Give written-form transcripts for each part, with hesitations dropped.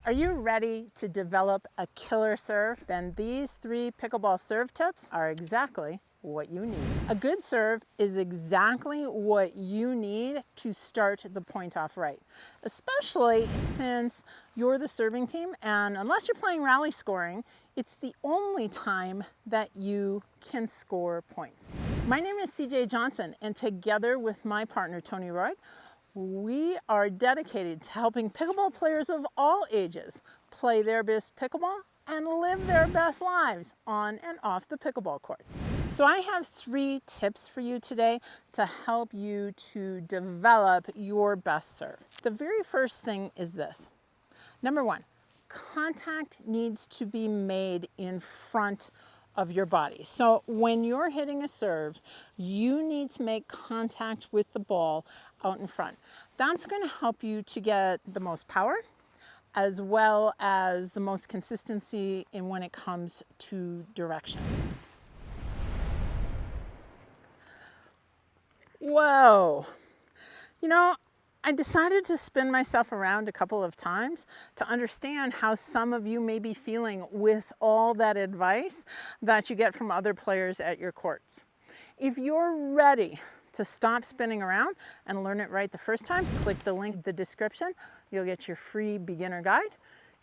Are you ready to develop a killer serve? Then these 3 pickleball serve tips are exactly what you need. A good serve is exactly what you need to start the point off right, especially since you're the serving team, and unless you're playing rally scoring, it's the only time that you can score points. My name is CJ Johnson, and together with my partner Tony Roy, we are dedicated to helping pickleball players of all ages play their best pickleball and live their best lives on and off the pickleball courts. So I have 3 tips for you today to help you to develop your best serve. The very first thing is this. Number 1, contact needs to be made in front of your body. So when you're hitting a serve, you need to make contact with the ball out in front. That's going to help you to get the most power as well as the most consistency in when it comes to direction. Whoa. You know, I decided to spin myself around a couple of times to understand how some of you may be feeling with all that advice that you get from other players at your courts. If you're ready to stop spinning around and learn it right the first time, click the link in the description. You'll get your free beginner guide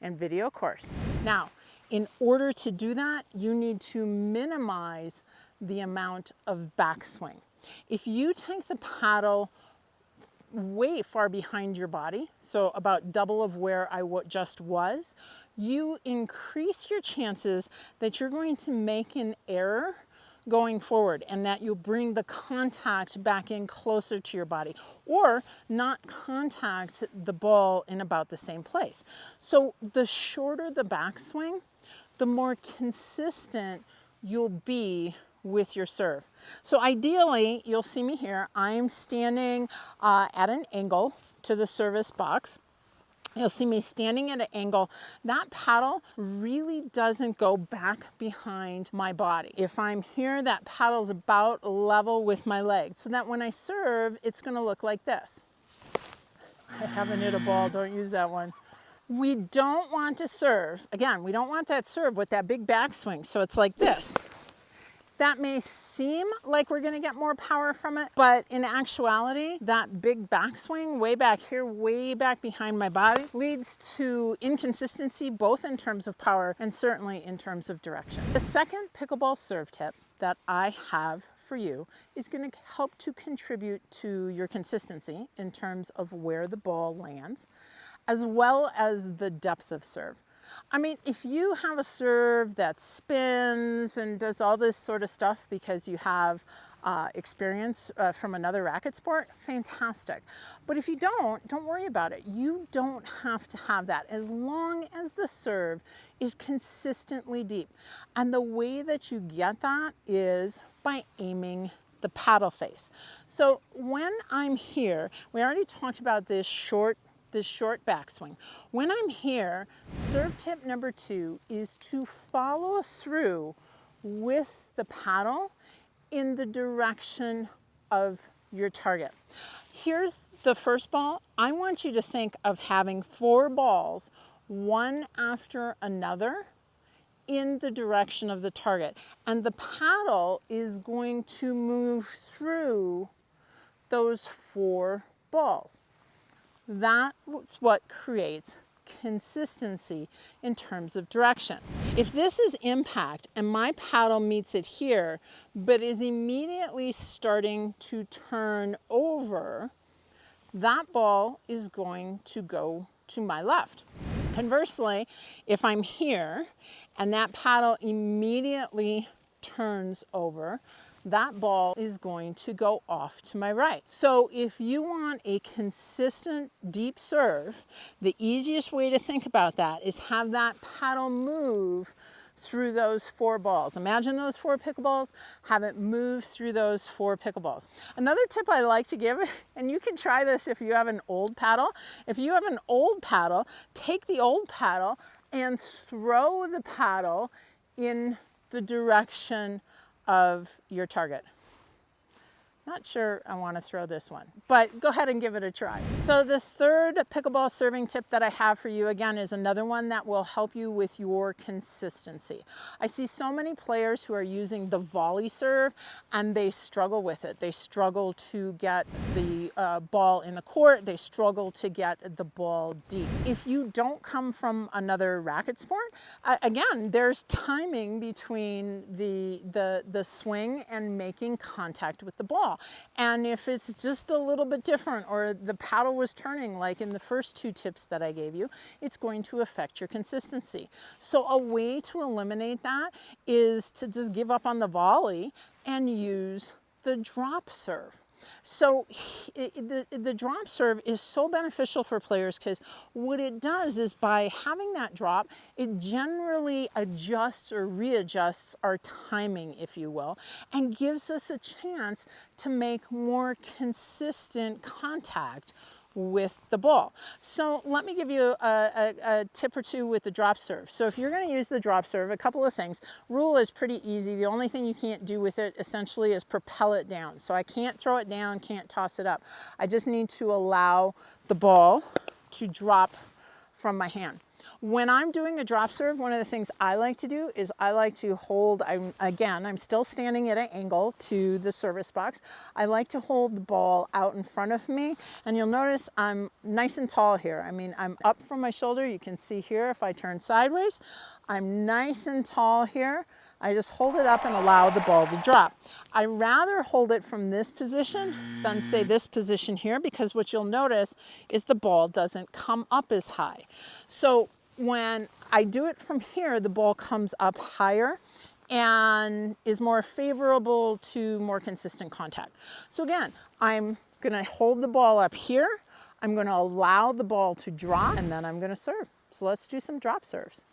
and video course. Now, in order to do that, you need to minimize the amount of backswing. If you take the paddle way far behind your body, so about double of where I just was, you increase your chances that you're going to make an error going forward and that you'll bring the contact back in closer to your body or not contact the ball in about the same place. So the shorter the backswing, the more consistent you'll be with your serve. So ideally, you'll see me here. I'm standing at an angle to the service box. You'll see me standing at an angle. That paddle really doesn't go back behind my body. If I'm here, that paddle's about level with my leg, so that when I serve, it's gonna look like this. I haven't hit a ball, don't use that one. We don't want to serve, again, we don't want that serve with that big backswing, so it's like this. That may seem like we're gonna get more power from it, but in actuality, that big backswing way back here, way back behind my body, leads to inconsistency, both in terms of power and certainly in terms of direction. The second pickleball serve tip that I have for you is gonna help to contribute to your consistency in terms of where the ball lands, as well as the depth of serve. I mean, if you have a serve that spins and does all this sort of stuff because you have experience from another racket sport, fantastic. But if you don't worry about it. You don't have to have that as long as the serve is consistently deep. And the way that you get that is by aiming the paddle face. So when I'm here, we already talked about this short backswing. When I'm here, serve tip number 2 is to follow through with the paddle in the direction of your target. Here's the first ball. I want you to think of having 4 balls, one after another, in the direction of the target. And the paddle is going to move through those 4 balls. That's what creates consistency in terms of direction. If this is impact and my paddle meets it here, but is immediately starting to turn over, that ball is going to go to my left. Conversely, if I'm here and that paddle immediately turns over, that ball is going to go off to my right. So if you want a consistent deep serve, the easiest way to think about that is have that paddle move through those 4 balls. Imagine those 4 pickleballs, have it move through those 4 pickleballs. Another tip I like to give, and you can try this if you have an old paddle. If you have an old paddle, take the old paddle and throw the paddle in the direction of your target. Not sure I want to throw this one, but go ahead and give it a try. So the third pickleball serving tip that I have for you, again, is another one that will help you with your consistency. I see so many players who are using the volley serve and they struggle with it. They struggle to get the ball in the court. They struggle to get the ball deep. If you don't come from another racket sport, again, there's timing between the swing and making contact with the ball. And if it's just a little bit different, or the paddle was turning like in the first two tips that I gave you, it's going to affect your consistency. So a way to eliminate that is to just give up on the volley and use the drop serve. So the drop serve is so beneficial for players because what it does is, by having that drop, it generally adjusts or readjusts our timing, if you will, and gives us a chance to make more consistent contact with the ball. So let me give you a tip or two with the drop serve. So if you're going to use the drop serve, a couple of things. Rule is pretty easy. The only thing you can't do with it essentially is propel it down. So I can't throw it down, can't toss it up. I just need to allow the ball to drop from my hand. When I'm doing a drop serve, one of the things I like to do is I like to hold, I'm still standing at an angle to the service box. I like to hold the ball out in front of me, and you'll notice I'm nice and tall here. I mean, I'm up from my shoulder. You can see here if I turn sideways, I'm nice and tall here. I just hold it up and allow the ball to drop. I rather hold it from this position than say this position here, because what you'll notice is the ball doesn't come up as high. So when I do it from here, the ball comes up higher and is more favorable to more consistent contact. So again, I'm gonna hold the ball up here, I'm gonna allow the ball to drop, and then I'm gonna serve. So let's do some drop serves.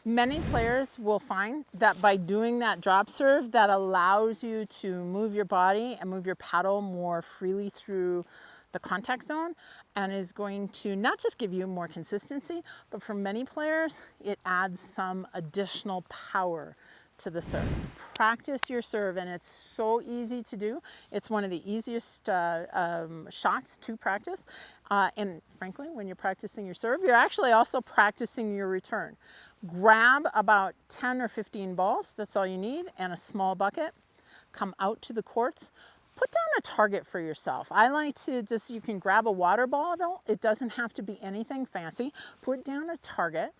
Many players will find that by doing that drop serve, that allows you to move your body and move your paddle more freely through the contact zone, and is going to not just give you more consistency, but for many players, it adds some additional power to the serve. Practice your serve, and it's so easy to do. It's one of the easiest shots to practice. And frankly, when you're practicing your serve, you're actually also practicing your return. Grab about 10 or 15 balls, that's all you need, and a small bucket. Come out to the courts. Put down a target for yourself. I like to just, you can grab a water bottle. It doesn't have to be anything fancy. Put down a target.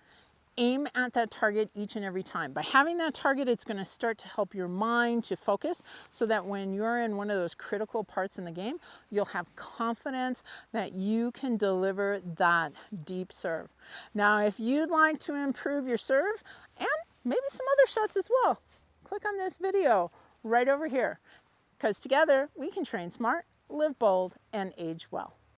Aim at that target each and every time. By having that target, it's going to start to help your mind to focus, so that when you're in one of those critical parts in the game, you'll have confidence that you can deliver that deep serve. Now, if you'd like to improve your serve and maybe some other shots as well, click on this video right over here, because together we can train smart, live bold, and age well.